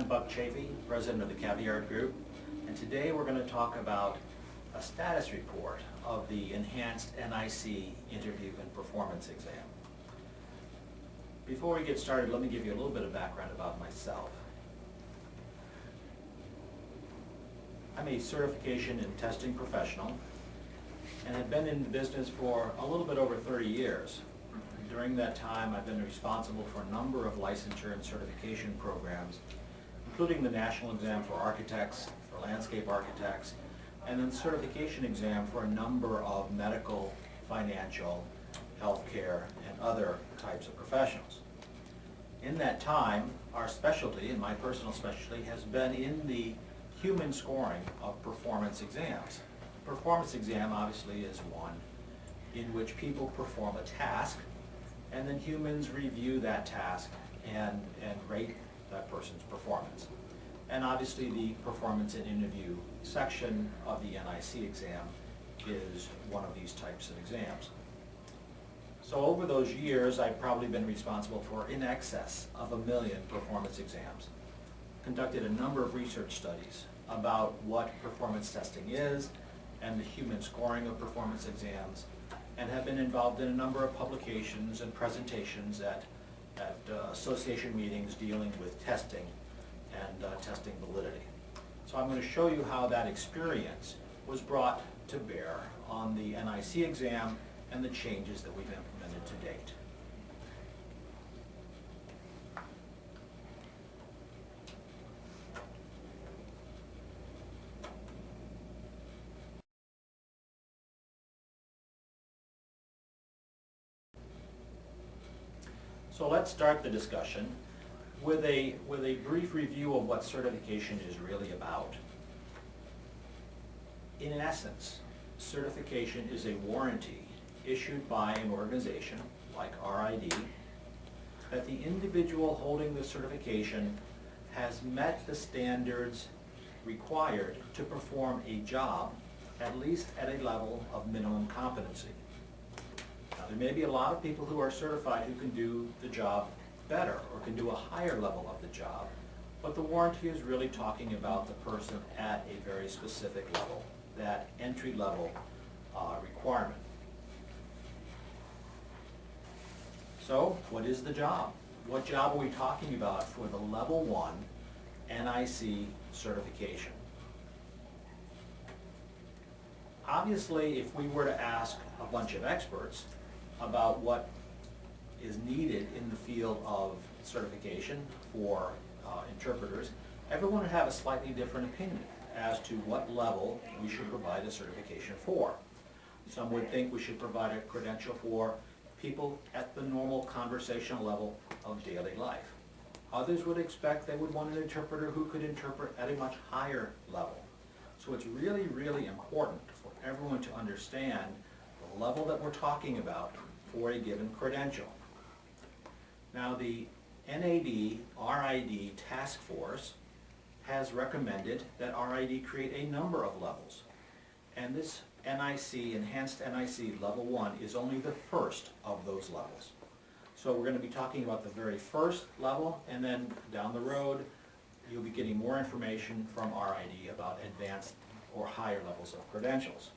Buck Chafee, president of the Caviar Group, and today we're going to talk about a status report of the enhanced NIC interview and performance exam. Before we get started, let me give you a little bit of background about myself. I'm a certification and testing professional and have been in the business for a little bit over 30 years. During that time, I've been responsible for a number of licensure and certification programs, including the National Exam for Architects, for Landscape Architects, and then certification exam for a number of medical, financial, healthcare, and other types of professionals. In that time, our specialty, and my personal specialty, has been in the human scoring of performance exams. Performance exam obviously is one in which people perform a task, and then humans review that task and rate that person's performance. And obviously the performance and interview section of the NIC exam is one of these types of exams. So over those years, I've probably been responsible for in excess of 1 million performance exams. Conducted a number of research studies about what performance testing is and the human scoring of performance exams, and have been involved in a number of publications and presentations at association meetings dealing with testing and testing validity. So I'm going to show you how that experience was brought to bear on the NIC exam and the changes that we've implemented to date. So let's start the discussion with a brief review of what certification is really about. In essence, certification is a warranty issued by an organization like RID that the individual holding the certification has met the standards required to perform a job, at least at a level of minimum competency. Now, there may be a lot of people who are certified who can do the job better or can do a higher level of the job, but the warranty is really talking about the person at a very specific level, that entry-level requirement. So, what is the job? What job are we talking about for the Level 1 NIC certification? Obviously, if we were to ask a bunch of experts about what is needed in the field of certification for interpreters, everyone would have a slightly different opinion as to what level we should provide a certification for. Some would think we should provide a credential for people at the normal conversational level of daily life. Others would expect they would want an interpreter who could interpret at a much higher level. So it's really, really important for everyone to understand the level that we're talking about for a given credential. Now, the NAD RID task force has recommended that RID create a number of levels, and this NIC, enhanced NIC level 1, is only the first of those levels. So we're going to be talking about the very first level, and then down the road you'll be getting more information from RID about advanced or higher levels of credentials.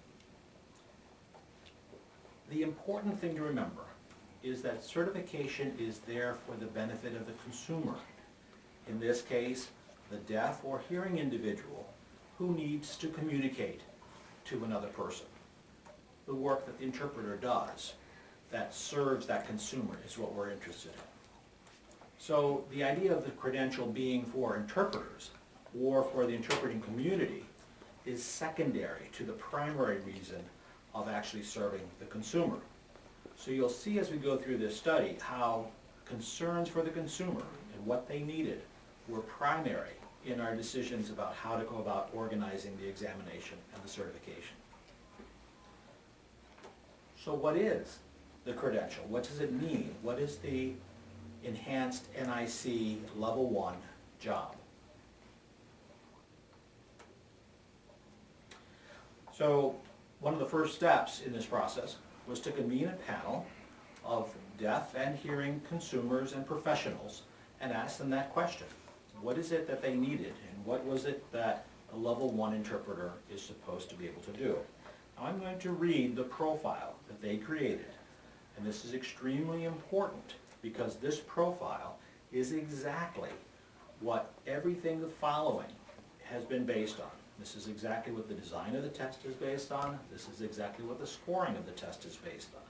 The important thing to remember is that certification is there for the benefit of the consumer. In this case, the deaf or hearing individual who needs to communicate to another person. The work that the interpreter does that serves that consumer is what we're interested in. So the idea of the credential being for interpreters or for the interpreting community is secondary to the primary reason of actually serving the consumer. So you'll see as we go through this study how concerns for the consumer and what they needed were primary in our decisions about how to go about organizing the examination and the certification. So what is the credential? What does it mean? What is the enhanced NIC level 1 job? So one of the first steps in this process was to convene a panel of deaf and hearing consumers and professionals and ask them that question. what is it that they needed, and what was it that a level 1 interpreter is supposed to be able to do. Now, I'm going to read the profile that they created, and this is extremely important because this profile is exactly what everything the following has been based on. This is exactly what the design of the test is based on. This is exactly what the scoring of the test is based on.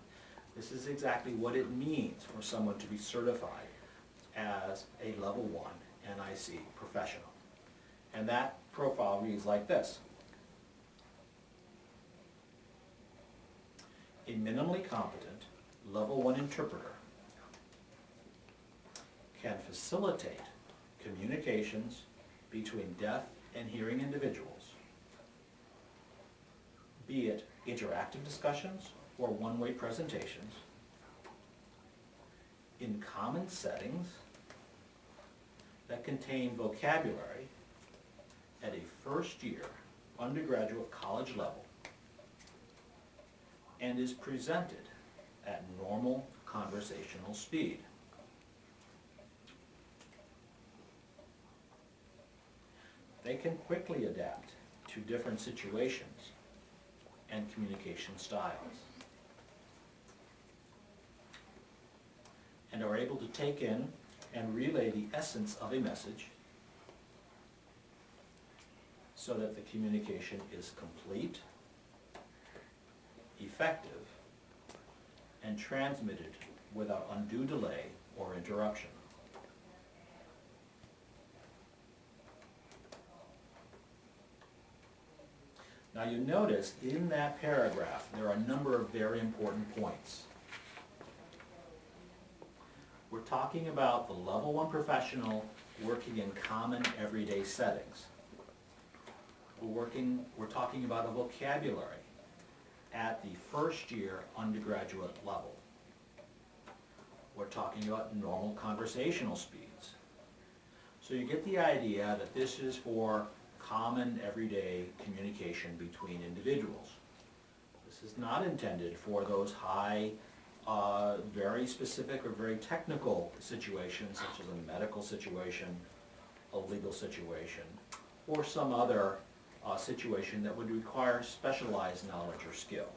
This is exactly what it means for someone to be certified as a level 1 NIC professional. And that profile reads like this. A minimally competent level 1 interpreter can facilitate communications between deaf and hearing individuals, be it interactive discussions or one-way presentations, in common settings that contain vocabulary at a first-year undergraduate college level and is presented at normal conversational speed. They can quickly adapt to different situations and communication styles, and are able to take in and relay the essence of a message so that the communication is complete, effective, and transmitted without undue delay or interruption. Now you notice in that paragraph there are a number of very important points. We're talking about the level 1 professional working in common everyday settings. We're talking about a vocabulary at the first year undergraduate level. We're talking about normal conversational speeds. So you get the idea that this is for common everyday communication between individuals. This is not intended for those high, very specific or very technical situations, such as a medical situation, a legal situation, or some other situation that would require specialized knowledge or skill.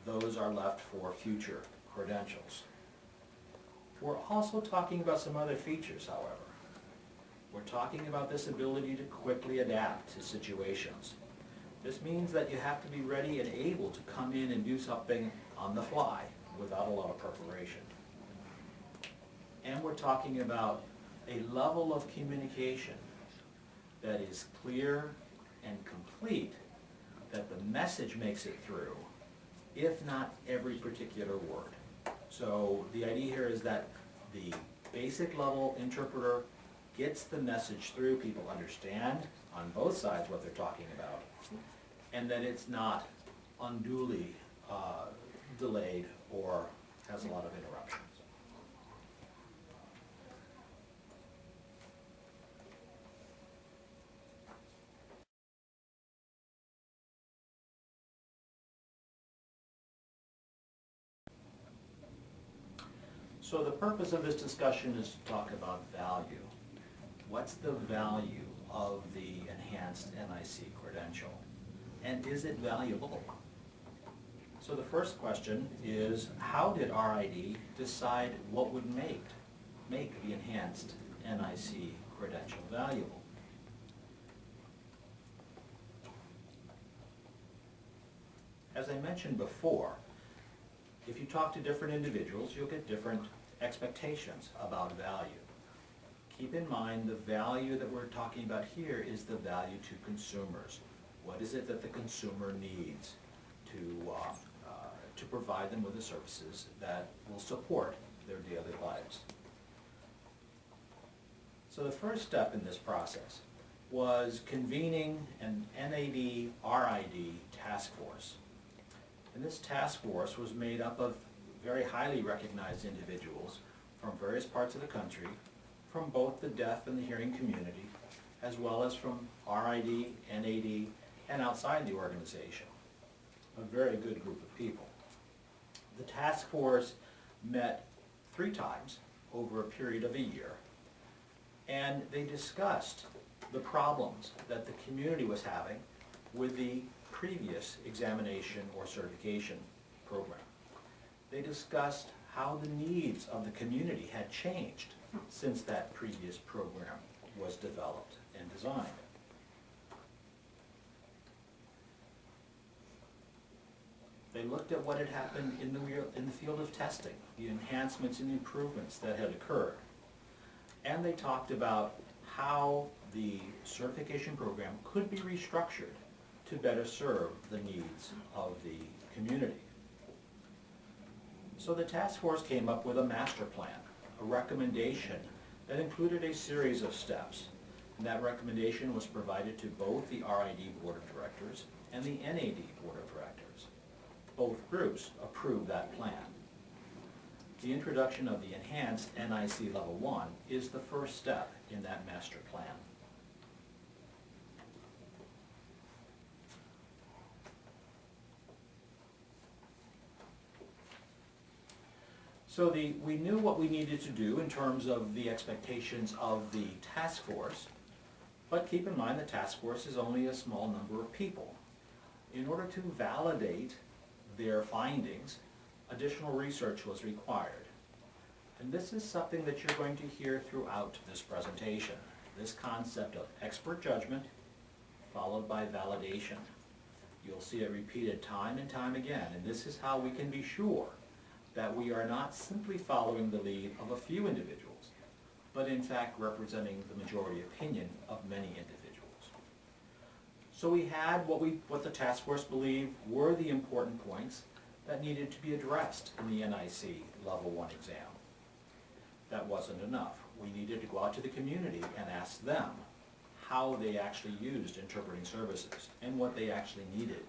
Those are left for future credentials. We're also talking about some other features, however. We're talking about this ability to quickly adapt to situations. This means that you have to be ready and able to come in and do something on the fly without a lot of preparation. And we're talking about a level of communication that is clear and complete, that the message makes it through, if not every particular word. So the idea here is that the basic level interpreter gets the message through, people understand on both sides what they're talking about, and that it's not unduly delayed or has a lot of interruptions. So the purpose of this discussion is to talk about value. What's the value of the enhanced NIC credential? And is it valuable? So the first question is, how did RID decide what would make the enhanced NIC credential valuable? As I mentioned before, if you talk to different individuals, you'll get different expectations about value. Keep in mind the value that we're talking about here is the value to consumers. What is it that the consumer needs to provide them with the services that will support their daily lives? So the first step in this process was convening an NAD-RID task force. And this task force was made up of very highly recognized individuals from various parts of the country, from both the deaf and the hearing community, as well as from RID, NAD, and outside the organization. A very good group of people. The task force met 3 times over a period of a year and they discussed the problems that the community was having with the previous examination or certification program. They discussed how the needs of the community had changed since that previous program was developed and designed. They looked at what had happened in the field of testing, the enhancements and improvements that had occurred. And they talked about how the certification program could be restructured to better serve the needs of the community. So the task force came up with a master plan, a recommendation that included a series of steps. And that recommendation was provided to both the RID Board of Directors and the NAD Board of Directors. Both groups approved that plan. The introduction of the enhanced NIC Level 1 is the first step in that master plan. So we knew what we needed to do in terms of the expectations of the task force, but keep in mind the task force is only a small number of people. In order to validate their findings, additional research was required. And this is something that you're going to hear throughout this presentation, this concept of expert judgment followed by validation. You'll see it repeated time and time again, and this is how we can be sure that we are not simply following the lead of a few individuals, but in fact representing the majority opinion of many individuals. So we had what the task force believed were the important points that needed to be addressed in the NIC Level 1 exam. That wasn't enough. We needed to go out to the community and ask them how they actually used interpreting services and what they actually needed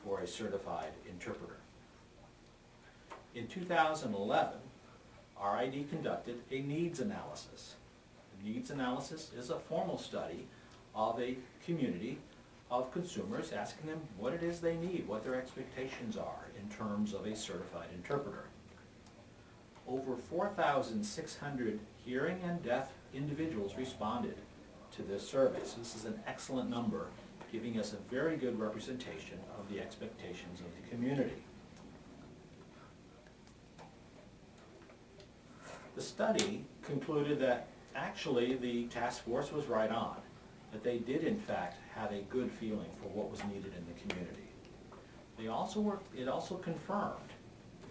for a certified interpreter. In 2011, RID conducted a needs analysis. The needs analysis is a formal study of a community of consumers, asking them what it is they need, what their expectations are in terms of a certified interpreter. Over 4,600 hearing and deaf individuals responded to this survey. So this is an excellent number, giving us a very good representation of the expectations of the community. The study concluded that actually the task force was right on, that they did in fact have a good feeling for what was needed in the community. It also confirmed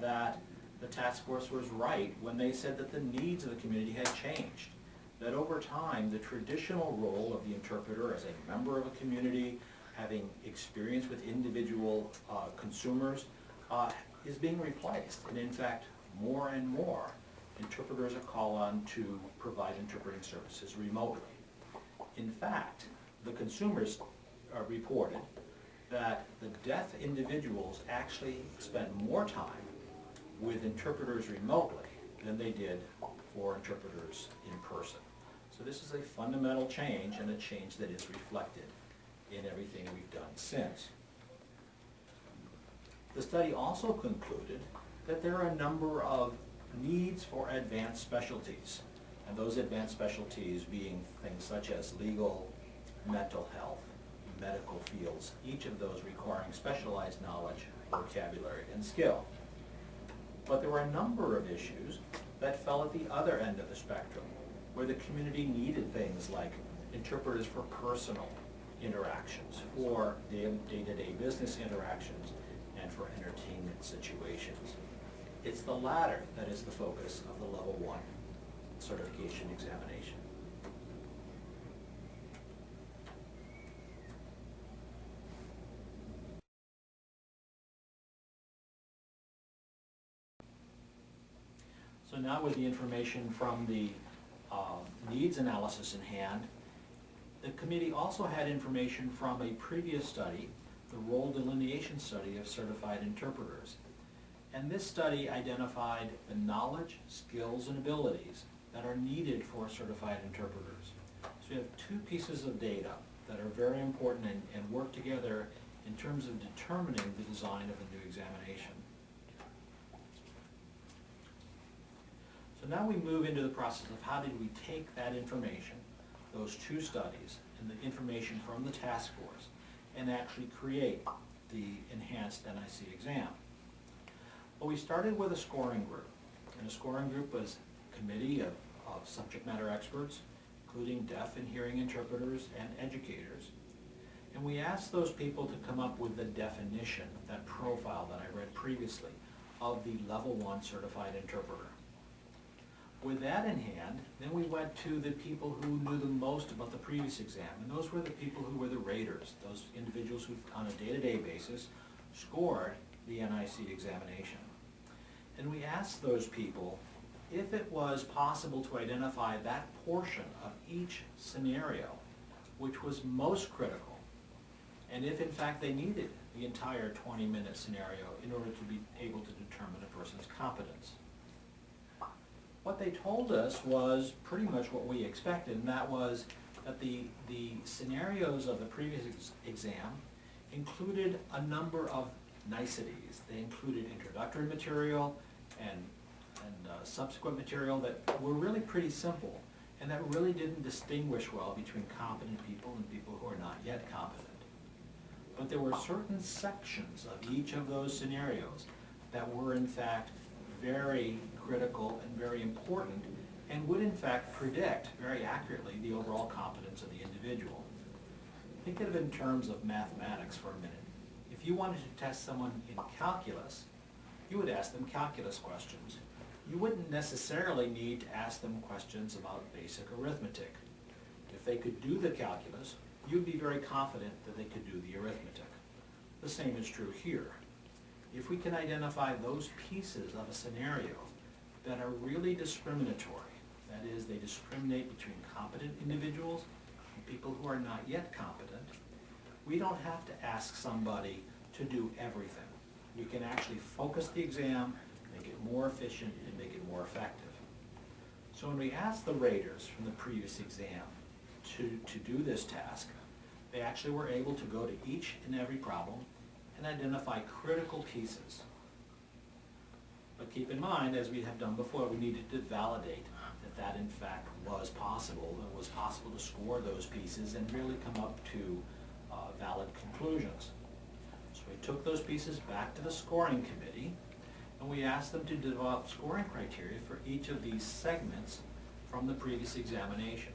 that the task force was right when they said that the needs of the community had changed, that over time the traditional role of the interpreter as a member of a community, having experience with individual consumers, is being replaced. And in fact, more and more interpreters are called on to provide interpreting services remotely. In fact, the consumers reported that the deaf individuals actually spent more time with interpreters remotely than they did for interpreters in person. So this is a fundamental change, and a change that is reflected in everything we've done since. The study also concluded that there are a number of needs for advanced specialties, and those advanced specialties being things such as legal, mental health, medical fields, each of those requiring specialized knowledge, vocabulary, and skill. But there were a number of issues that fell at the other end of the spectrum, where the community needed things like interpreters for personal interactions, for day-to-day business interactions, and for entertainment situations. It's the latter that is the focus of the Level 1 certification examination. So now with the information from the needs analysis in hand, the committee also had information from a previous study, the role delineation study of certified interpreters. And this study identified the knowledge, skills, and abilities that are needed for certified interpreters. So we have two pieces of data that are very important and work together in terms of determining the design of the new examination. So now we move into the process of how did we take that information those two studies and the information from the task force and actually create the enhanced NIC exam. Well, we started with a scoring group, and the scoring group was a committee of subject matter experts, including deaf and hearing interpreters and educators. And we asked those people to come up with the definition, that profile that I read previously, of the level 1 certified interpreter. With that in hand, then we went to the people who knew the most about the previous exam, and those were the people who were the raters, those individuals who, on a day-to-day basis, scored the NIC examination. And we asked those people if it was possible to identify that portion of each scenario which was most critical, and if in fact they needed the entire 20-minute scenario in order to be able to determine a person's competence. What they told us was pretty much what we expected, and that was that the scenarios of the previous exam included a number of niceties. They included introductory material and subsequent material that were really pretty simple and that really didn't distinguish well between competent people and people who are not yet competent. But there were certain sections of each of those scenarios that were in fact very critical and very important and would in fact predict very accurately the overall competence of the individual. Think of it in terms of mathematics for a minute. If you wanted to test someone in calculus, you would ask them calculus questions. You wouldn't necessarily need to ask them questions about basic arithmetic. If they could do the calculus, you'd be very confident that they could do the arithmetic. The same is true here. If we can identify those pieces of a scenario that are really discriminatory, that is, they discriminate between competent individuals and people who are not yet competent, we don't have to ask somebody to do everything. We can actually focus the exam, make it more efficient, and make it more effective. So when we asked the raters from the previous exam to do this task, they actually were able to go to each and every problem and identify critical pieces. But keep in mind, as we have done before, we needed to validate that that in fact was possible, and it was possible to score those pieces and really come up to valid conclusions. So we took those pieces back to the scoring committee, and we asked them to develop scoring criteria for each of these segments from the previous examination.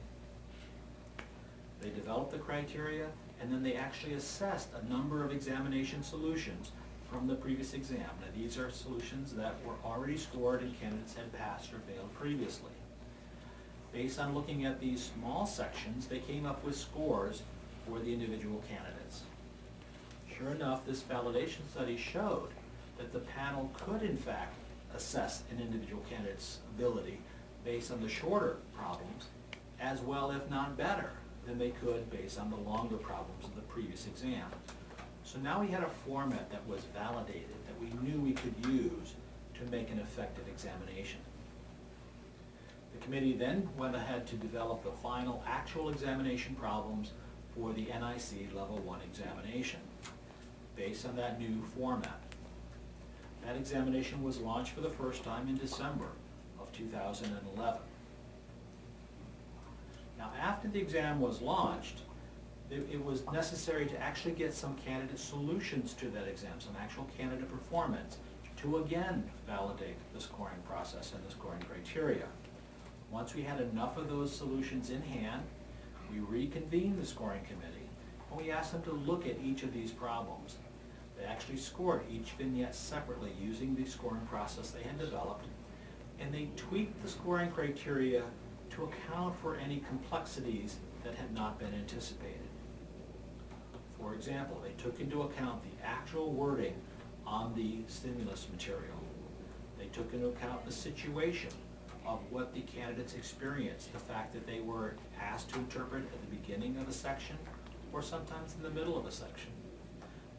They developed the criteria, and then they actually assessed a number of examination solutions from the previous exam. Now, these are solutions that were already scored and candidates had passed or failed previously. Based on looking at these small sections, they came up with scores for the individual candidates. Sure enough, this validation study showed that the panel could in fact assess an individual candidate's ability based on the shorter problems, as well if not better than they could based on the longer problems of the previous exam. So now we had a format that was validated, that we knew we could use to make an effective examination. The committee then went ahead to develop the final actual examination problems for the NIC Level 1 examination based on that new format. That examination was launched for the first time in December of 2011. Now, after the exam was launched, it was necessary to actually get some candidate solutions to that exam, some actual candidate performance, to again validate the scoring process and the scoring criteria. Once we had enough of those solutions in hand, we reconvened the scoring committee, and we asked them to look at each of these problems. They actually scored each vignette separately using the scoring process they had developed, and they tweaked the scoring criteria to account for any complexities that had not been anticipated. For example, they took into account the actual wording on the stimulus material. They took into account the situation of what the candidates experienced, the fact that they were asked to interpret at the beginning of a section or sometimes in the middle of a section.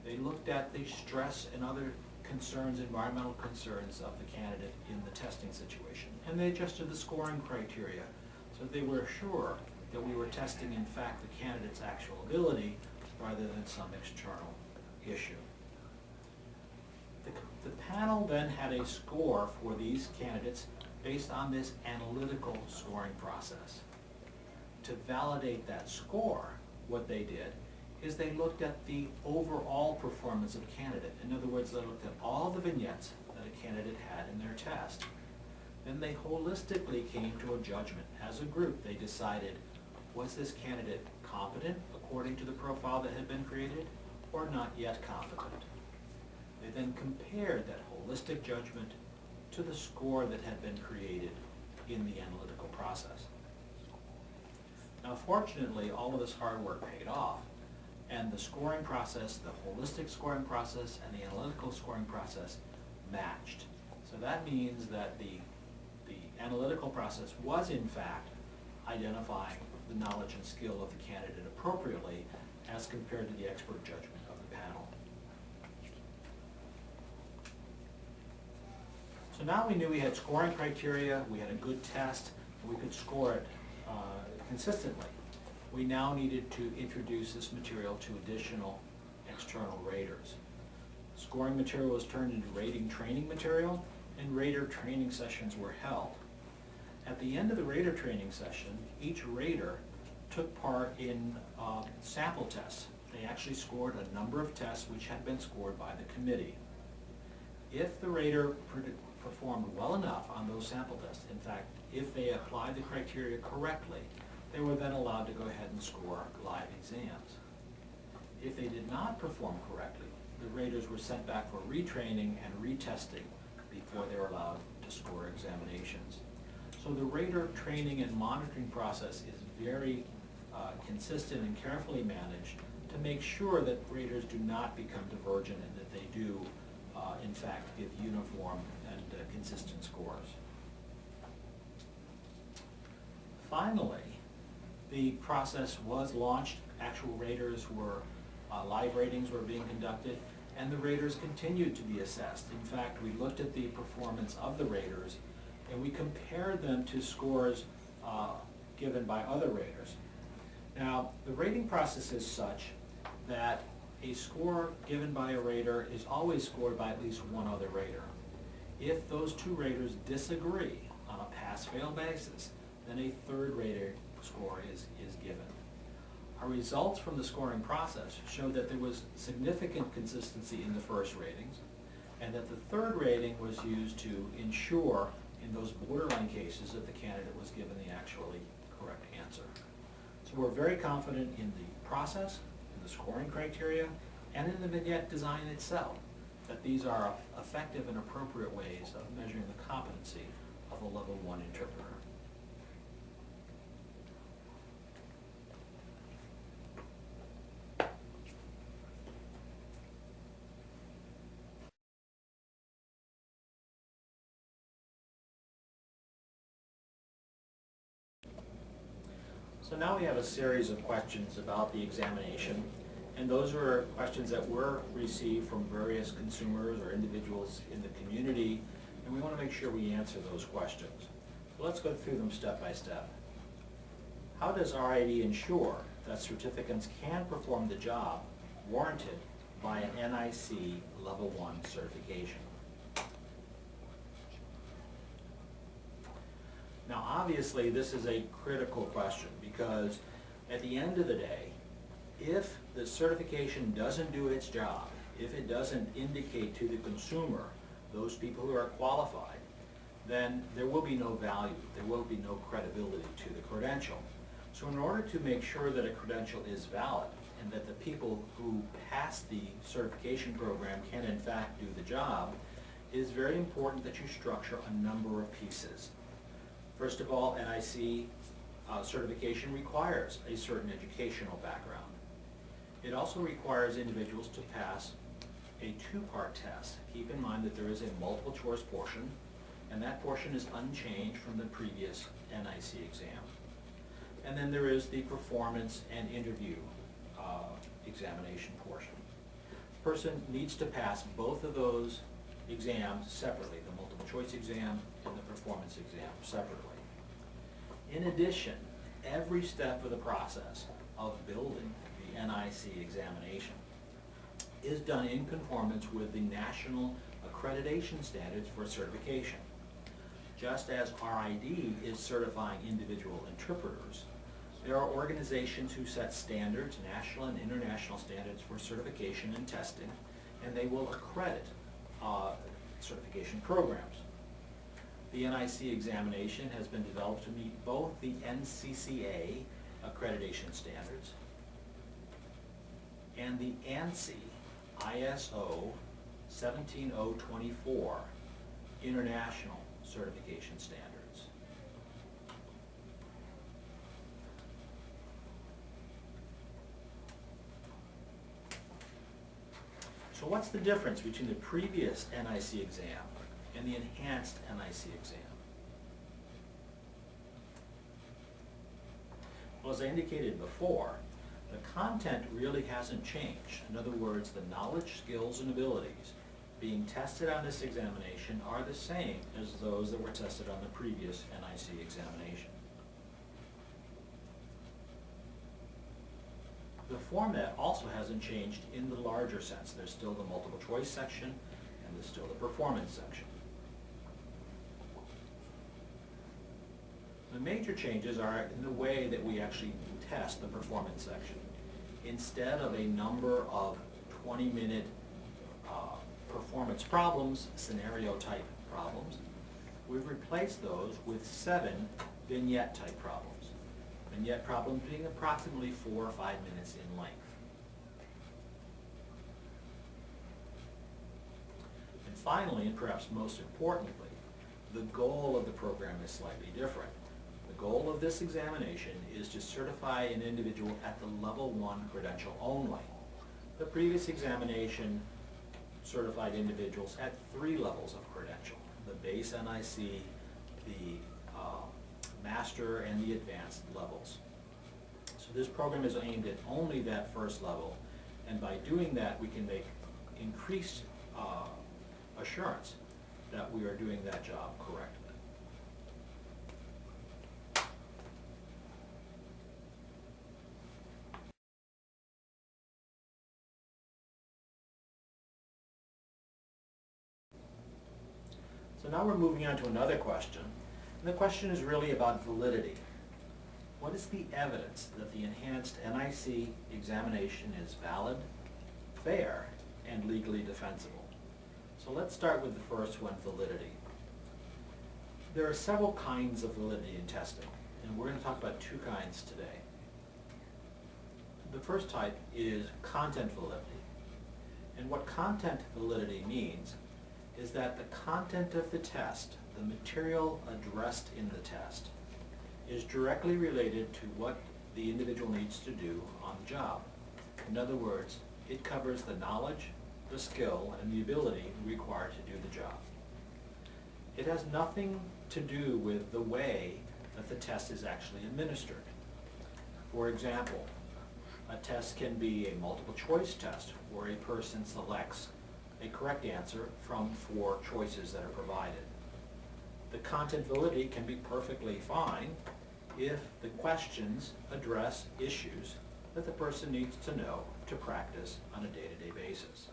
They looked at the stress and other concerns, environmental concerns of the candidate in the testing situation, and they adjusted the scoring criteria so they were sure that we were testing in fact the candidate's actual ability rather than some external issue. The panel then had a score for these candidates based on this analytical scoring process. to validate that score, what they did is they looked at the overall performance of a candidate. In other words, they looked at all the vignettes that a candidate had in their test. Then they holistically came to a judgment. As a group, they decided, was this candidate competent according to the profile that had been created, or not yet competent? They then compared that holistic judgment to the score that had been created in the analytical process. Now, fortunately, all of this hard work paid off, and the scoring process, the holistic scoring process, and the analytical scoring process matched. So that means that the analytical process was, in fact, identifying the knowledge and skill of the candidate appropriately as compared to the expert judgment of the panel. So now we knew we had scoring criteria, we had a good test, and we could score it consistently. We now needed to introduce this material to additional external raters. Scoring material was turned into rating training material, and rater training sessions were held. At the end of the rater training session, each rater took part in sample tests. They actually scored a number of tests which had been scored by the committee. If the rater performed well enough on those sample tests, in fact, if they applied the criteria correctly, they were then allowed to go ahead and score live exams. If they did not perform correctly, the raters were sent back for retraining and retesting before they were allowed to score examinations. So the rater training and monitoring process is very consistent and carefully managed to make sure that raters do not become divergent and that they do, in fact, give uniform and consistent scores. Finally, the process was launched. Actual raters were, live ratings were being conducted, and the raters continued to be assessed. In fact, we looked at the performance of the raters, and we compared them to scores given by other raters. Now, the rating process is such that a score given by a rater is always scored by at least one other rater. If those two raters disagree on a pass-fail basis, then a third rater score is given. Our results from the scoring process showed that there was significant consistency in the first ratings, and that the third rating was used to ensure in those borderline cases that the candidate was given the actually correct answer. So we're very confident in the process, in the scoring criteria, and in the vignette design itself, that these are effective and appropriate ways of measuring the competency of a level 1 interpreter. So now we have a series of questions about the examination, and those are questions that were received from various consumers or individuals in the community, and we want to make sure we answer those questions. So let's go through them step by step. How does RID ensure that certificants can perform the job warranted by an NIC Level 1 certification? Now, obviously, this is a critical question because at the end of the day, if the certification doesn't do its job, if it doesn't indicate to the consumer, those people who are qualified, then there will be no value, there will be no credibility to the credential. So in order to make sure that a credential is valid and that the people who pass the certification program can in fact do the job, it is very important that you structure a number of pieces. First of all, NIC certification requires a certain educational background. It also requires individuals to pass a two-part test. Keep in mind that there is a multiple choice portion, and that portion is unchanged from the previous NIC exam. And then there is the performance and interview examination portion. The person needs to pass both of those exams separately, the multiple choice exam and the performance exam separately. In addition, every step of the process of building the NIC examination is done in conformance with the national accreditation standards for certification. Just as RID is certifying individual interpreters, There are organizations who set standards, national and international standards for certification and testing, and they will accredit certification programs. The NIC examination has been developed to meet both the NCCA accreditation standards and the ANSI ISO 17024 international certification standards. So what's the difference between the previous NIC exam and the enhanced NIC exam? Well, as I indicated before, the content really hasn't changed. In other words, the knowledge, skills, and abilities being tested on this examination are the same as those that were tested on the previous NIC examination. The format also hasn't changed in the larger sense. There's still the multiple choice section and there's still the performance section. The major changes are in the way that we actually test the performance section. Instead of a number of 20-minute performance problems, scenario type problems, we've replaced those with 7 vignette type problems. Vignette problems being approximately 4 or 5 minutes in length. And finally, and perhaps most importantly, the goal of the program is slightly different. The goal of this examination is to certify an individual at the level 1 credential only. The previous examination certified individuals at 3 levels of credential: the base NIC, the master, and the advanced levels. So this program is aimed at only that first level, and by doing that we can make increased assurance that we are doing that job correctly. So now we're moving on to another question. And the question is really about validity. What is the evidence that the enhanced NIC examination is valid, fair, and legally defensible? So let's start with the first one, validity. There are several kinds of validity in testing, and we're going to talk about 2 kinds today. The first type is content validity. And what content validity means is that the content of the test, the material addressed in the test, is directly related to what the individual needs to do on the job. In other words, it covers the knowledge, the skill, and the ability required to do the job. It has nothing to do with the way that the test is actually administered. For example, a test can be a multiple choice test where a person selects a correct answer from 4 choices that are provided. The content validity can be perfectly fine if the questions address issues that the person needs to know to practice on a day-to-day basis.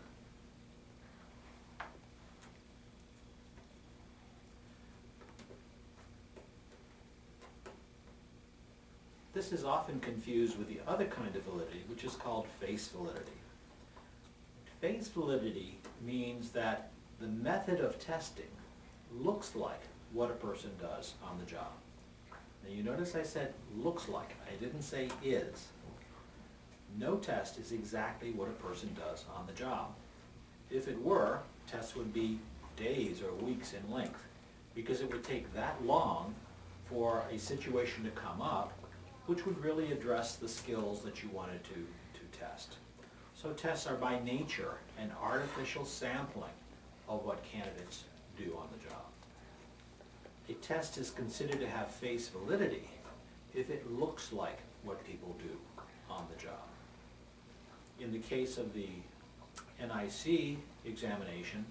This is often confused with the other kind of validity, which is called face validity. Face validity means that the method of testing looks like what a person does on the job. Now you notice I said looks like, I didn't say is. No test is exactly what a person does on the job. If it were, tests would be days or weeks in length, because it would take that long for a situation to come up which would really address the skills that you wanted to test. So tests are by nature an artificial sampling of what candidates do on the job. A test is considered to have face validity if it looks like what people do on the job. In the case of the NIC examination,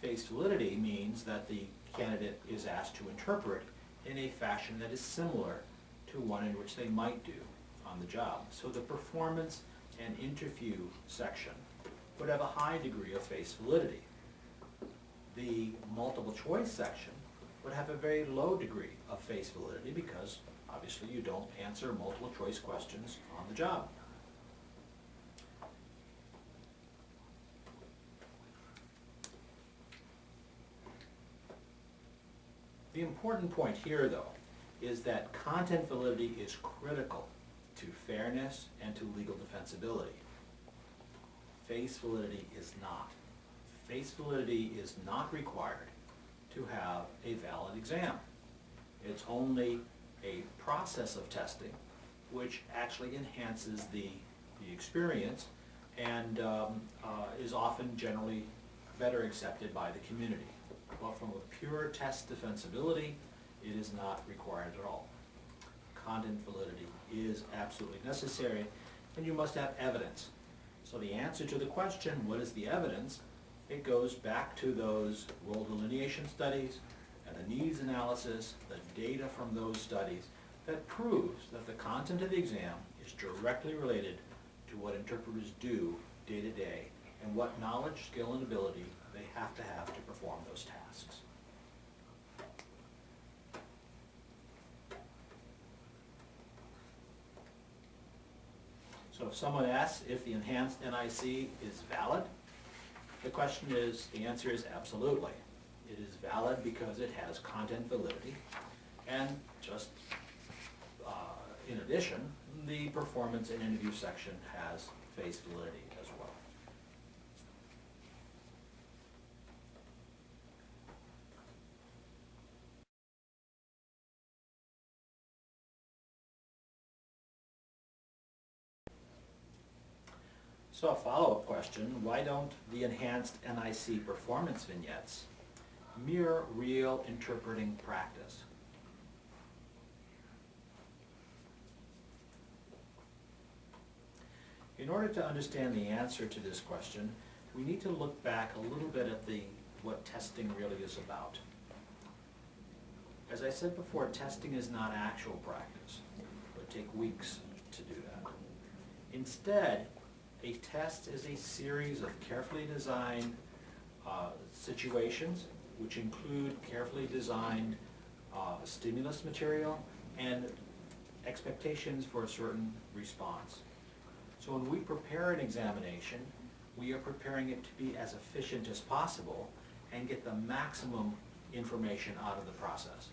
face validity means that the candidate is asked to interpret in a fashion that is similar to one in which they might do on the job. So the performance and interview section would have a high degree of face validity. The multiple choice section would but have a very low degree of face validity because obviously you don't answer multiple choice questions on the job. The important point here, though, is that content validity is critical to fairness and to legal defensibility. Face validity is not. Face validity is not required to have a valid exam. It's only a process of testing which actually enhances the experience and is often generally better accepted by the community. But from a pure test defensibility, it is not required at all. Content validity is absolutely necessary, and you must have evidence. So the answer to the question, what is the evidence? It goes back to those role delineation studies and the needs analysis, the data from those studies that proves that the content of the exam is directly related to what interpreters do day to day and what knowledge, skill, and ability they have to perform those tasks. So if someone asks if the enhanced NIC is valid, the answer is absolutely. It is valid because it has content validity, and just in addition, the performance and interview section has face validity as well. So a follow-up question, why don't the enhanced NIC performance vignettes mirror real interpreting practice? In order to understand the answer to this question, we need to look back a little bit at what testing really is about. As I said before, testing is not actual practice. It would take weeks to do that. Instead, a test is a series of carefully designed situations which include carefully designed stimulus material and expectations for a certain response. So when we prepare an examination, we are preparing it to be as efficient as possible and get the maximum information out of the process.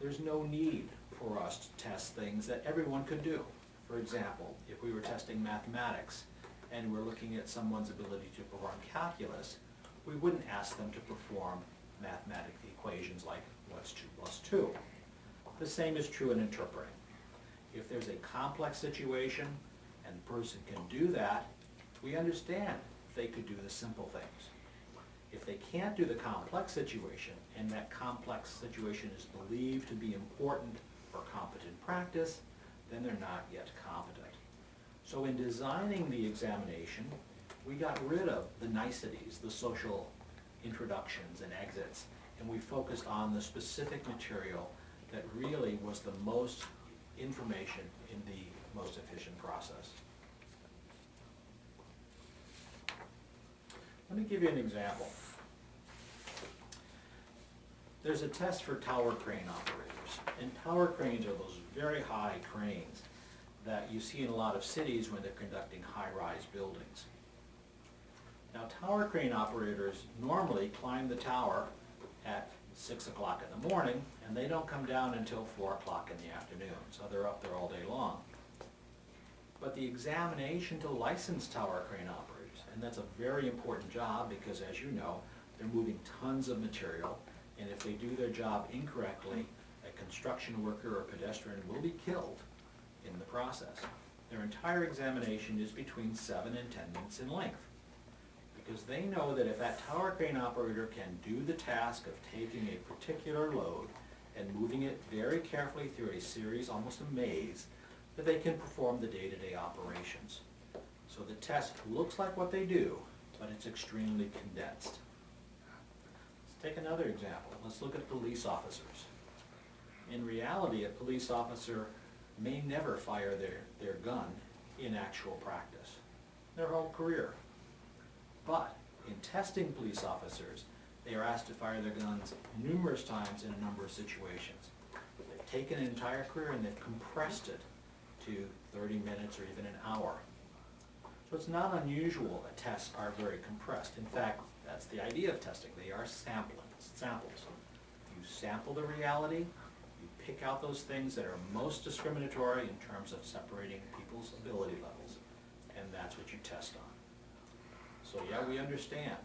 There's no need for us to test things that everyone could do. For example, if we were testing mathematics and we're looking at someone's ability to perform calculus, we wouldn't ask them to perform mathematical equations like what's 2 plus 2. The same is true in interpreting. If there's a complex situation and the person can do that, we understand they could do the simple things. If they can't do the complex situation and that complex situation is believed to be important for competent practice, then they're not yet competent. So in designing the examination, we got rid of the niceties, the social introductions and exits, and we focused on the specific material that really was the most information in the most efficient process. Let me give you an example. There's a test for tower crane operators, and tower cranes are those very high cranes that you see in a lot of cities when they're conducting high-rise buildings. Now, tower crane operators normally climb the tower at 6 o'clock in the morning, and they don't come down until 4 o'clock in the afternoon, so they're up there all day long. But the examination to license tower crane operators, and that's a very important job because, as you know, they're moving tons of material, and if they do their job incorrectly, a construction worker or pedestrian will be killed in the process. Their entire examination is between 7 and 10 minutes in length, because they know that if that tower crane operator can do the task of taking a particular load and moving it very carefully through a series, almost a maze, that they can perform the day-to-day operations. So the test looks like what they do, but it's extremely condensed. Let's take another example. Let's look at police officers. In reality, a police officer may never fire their gun in actual practice, their whole career. But in testing police officers, They are asked to fire their guns numerous times in a number of situations. They've taken an entire career and they've compressed it to 30 minutes or even an hour. So it's not unusual that tests are very compressed. In fact, that's the idea of testing. They are samples. You sample the reality, you pick out those things that are most discriminatory in terms of separating people's ability levels, and that's what you test on. So yeah, we understand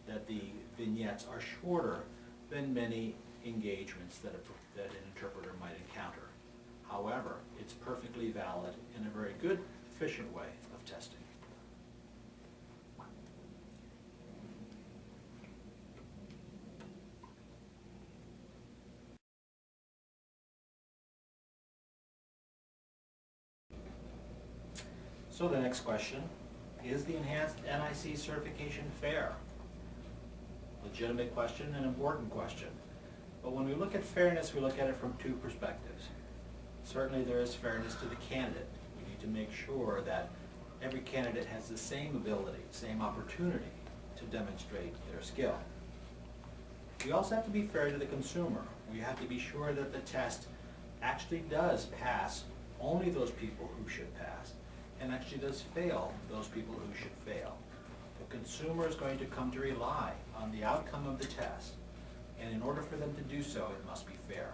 that the vignettes are shorter than many engagements that an interpreter might encounter. However, it's perfectly valid and a very good, efficient way of testing. So the next question, is the enhanced NIC certification fair? Legitimate question, an important question. But when we look at fairness, we look at it from two perspectives. Certainly there is fairness to the candidate. We need to make sure that every candidate has the same ability, same opportunity to demonstrate their skill. We also have to be fair to the consumer. We have to be sure that the test actually does pass only those people who should pass, and actually does fail those people who should fail. The consumer is going to come to rely on the outcome of the test, and in order for them to do so, it must be fair.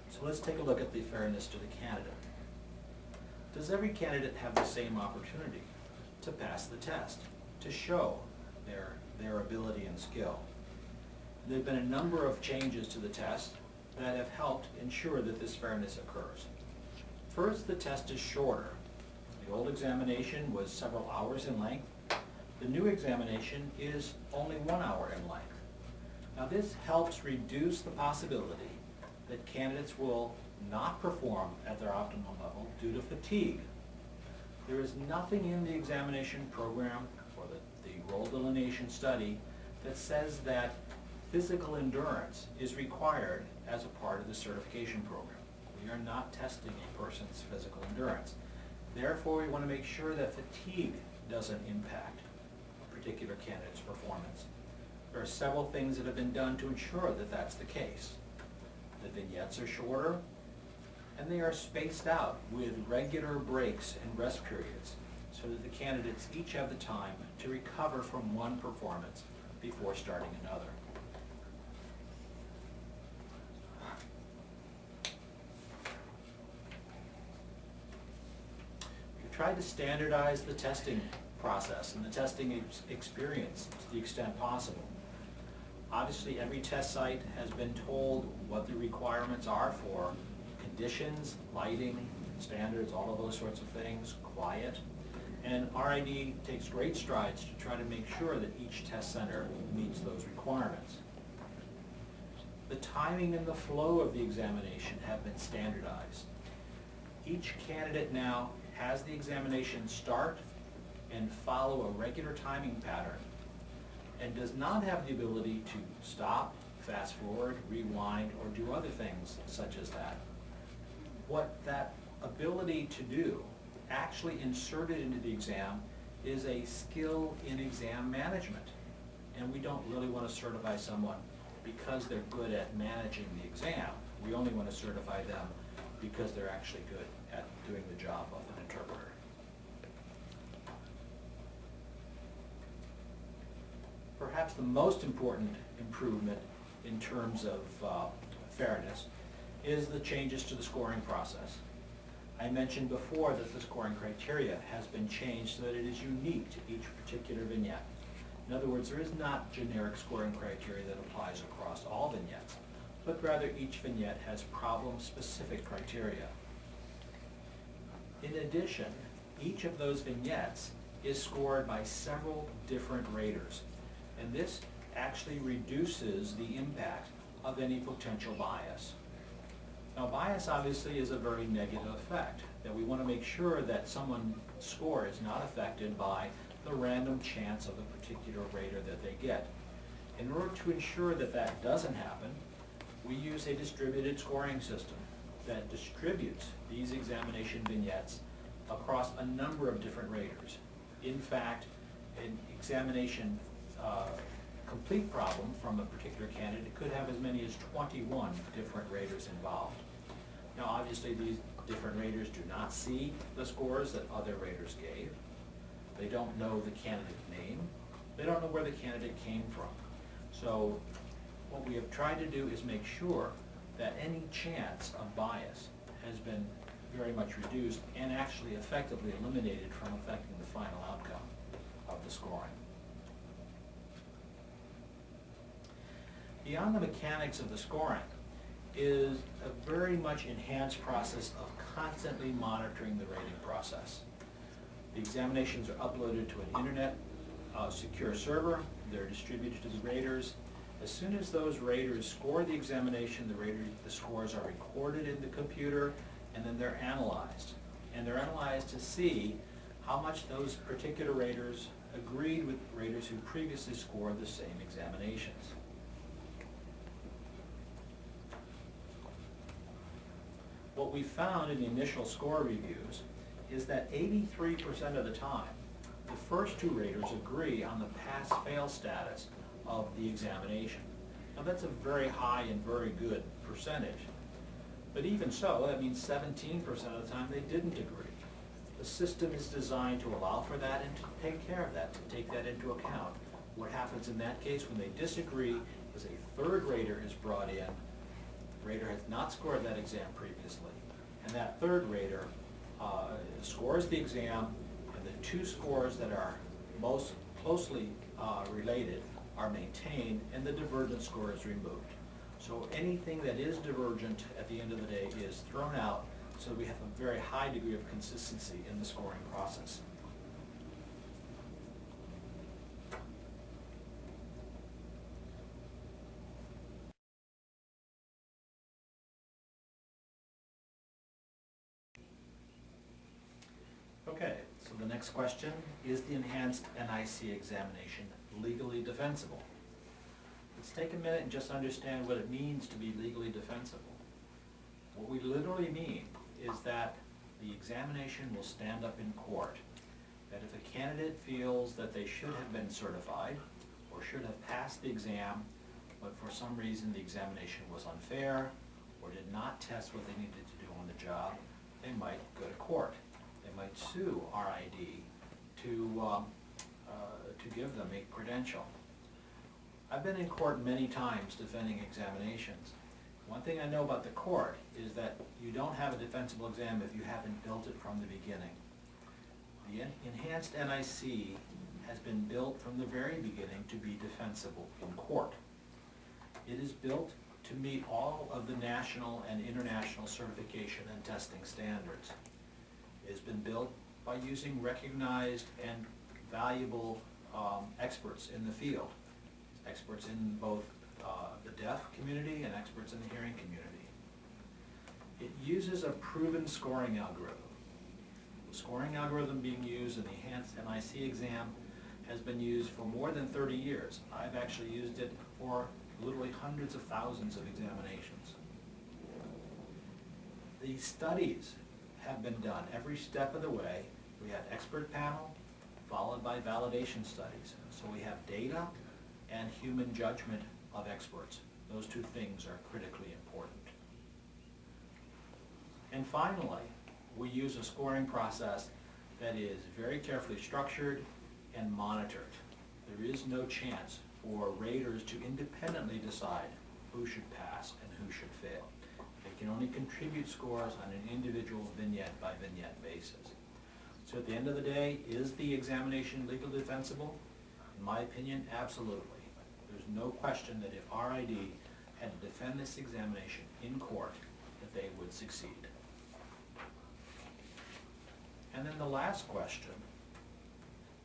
So let's take a look at the fairness to the candidate. Does every candidate have the same opportunity to pass the test, to show their ability and skill? There have been a number of changes to the test that have helped ensure that this fairness occurs. First, the test is shorter. The old examination was several hours in length. The new examination is only 1 hour in length. Now this helps reduce the possibility that candidates will not perform at their optimal level due to fatigue. There is nothing in the examination program or the role delineation study that says that physical endurance is required as a part of the certification program. We are not testing a person's physical endurance. Therefore, we want to make sure that fatigue doesn't impact a particular candidate's performance. There are several things that have been done to ensure that that's the case. The vignettes are shorter, and they are spaced out with regular breaks and rest periods so that the candidates each have the time to recover from one performance before starting another. Tried to standardize the testing process and the testing experience to the extent possible. Obviously, every test site has been told what the requirements are for conditions, lighting, standards, all of those sorts of things, quiet. And RID takes great strides to try to make sure that each test center meets those requirements. The timing and the flow of the examination have been standardized. Each candidate now has the examination start and follow a regular timing pattern and does not have the ability to stop, fast forward, rewind, or do other things such as that. What that ability to do actually inserted into the exam is a skill in exam management. And we don't really want to certify someone because they're good at managing the exam. We only want to certify them because they're actually good at doing the job of an interpreter. Perhaps the most important improvement in terms of fairness is the changes to the scoring process. I mentioned before that the scoring criteria has been changed so that it is unique to each particular vignette. In other words, there is not generic scoring criteria that applies across all vignettes, but rather each vignette has problem-specific criteria. In addition, each of those vignettes is scored by several different raters, and this actually reduces the impact of any potential bias. Now, bias obviously is a very negative effect, that we want to make sure that someone's score is not affected by the random chance of a particular rater that they get. In order to ensure that that doesn't happen, we use a distributed scoring system that distributes these examination vignettes across a number of different raters. In fact, an examination complete problem from a particular candidate, it could have as many as 21 different raters involved. Now, obviously, these different raters do not see the scores that other raters gave. They don't know the candidate name. They don't know where the candidate came from. So what we have tried to do is make sure that any chance of bias has been very much reduced and actually effectively eliminated from affecting the final outcome of the scoring. Beyond the mechanics of the scoring is a very much enhanced process of constantly monitoring the rating process. The examinations are uploaded to an internet secure server. They're distributed to the raters. As soon as those raters score the examination, the scores are recorded in the computer, and then they're analyzed. And they're analyzed to see how much those particular raters agreed with raters who previously scored the same examinations. What we found in the initial score reviews is that 83% of the time, the first two raters agree on the pass-fail status of the examination. Now that's a very high and very good percentage. But even so, that means 17% of the time they didn't agree. The system is designed to allow for that and to take care of that, to take that into account. What happens in that case when they disagree is a third rater is brought in. The rater has not scored that exam previously, and that third rater scores the exam, and the two scores that are most closely related are maintained, and the divergent score is removed. So anything that is divergent at the end of the day is thrown out, so we have a very high degree of consistency in the scoring process. Okay, so the next question, is the enhanced NIC examination legally defensible? Let's take a minute and just understand what it means to be legally defensible. What we literally mean is that the examination will stand up in court, that if a candidate feels that they should have been certified or should have passed the exam, but for some reason the examination was unfair or did not test what they needed to do on the job, they might go to court. They might sue RID to give them a credential. I've been in court many times defending examinations. One thing I know about the court is that you don't have a defensible exam if you haven't built it from the beginning. The enhanced NIC has been built from the very beginning to be defensible in court. It is built to meet all of the national and international certification and testing standards. It has been built by using recognized and valuable experts in the field, experts in both the deaf community and experts in the hearing community. It uses a proven scoring algorithm. The scoring algorithm being used in the enhanced NIC exam has been used for more than 30 years. I've actually used it for literally hundreds of thousands of examinations. The studies have been done every step of the way. We have expert panel followed by validation studies. So we have data and human judgment of experts. Those two things are critically important. And finally, we use a scoring process that is very carefully structured and monitored. There is no chance for raters to independently decide who should pass and who should fail. They can only contribute scores on an individual vignette by vignette basis. So at the end of the day, is the examination legally defensible? In my opinion, absolutely. There's no question that if RID had to defend this examination in court, that they would succeed. And then the last question,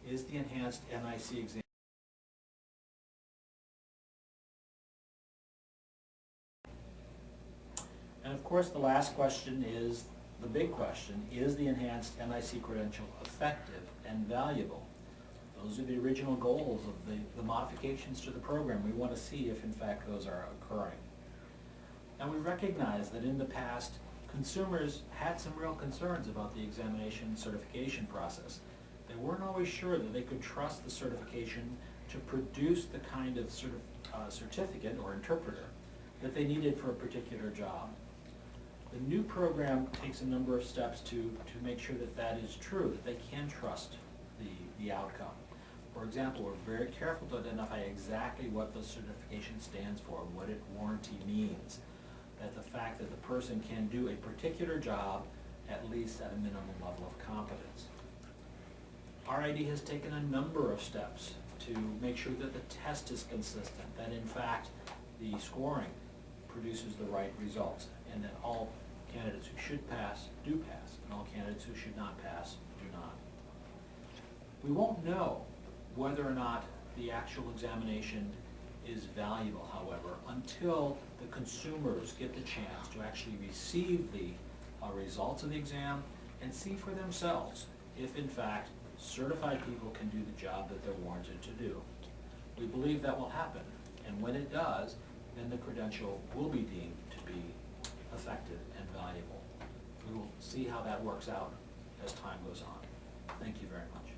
is the enhanced NIC exam and of course the last question is the big question, is the enhanced NIC credential effective and valuable? Those are the original goals of the modifications to the program. We want to see if in fact those are occurring. And we recognize that in the past, consumers had some real concerns about the examination certification process. They weren't always sure that they could trust the certification to produce the kind of certificate or interpreter that they needed for a particular job. The new program takes a number of steps to make sure that that is true, that they can trust the outcome. For example, we're very careful to identify exactly what the certification stands for, what warranty means, that the fact that the person can do a particular job at least at a minimum level of competence. RID has taken a number of steps to make sure that the test is consistent, that in fact the scoring produces the right results, and that all candidates who should pass do pass, and all candidates who should not pass do not. We won't know whether or not the actual examination is valuable, however, until the consumers get the chance to actually receive the results of the exam and see for themselves if in fact certified people can do the job that they're warranted to do. We believe that will happen, and when it does, then the credential will be deemed to be effective and valuable. We will see how that works out as time goes on. Thank you very much.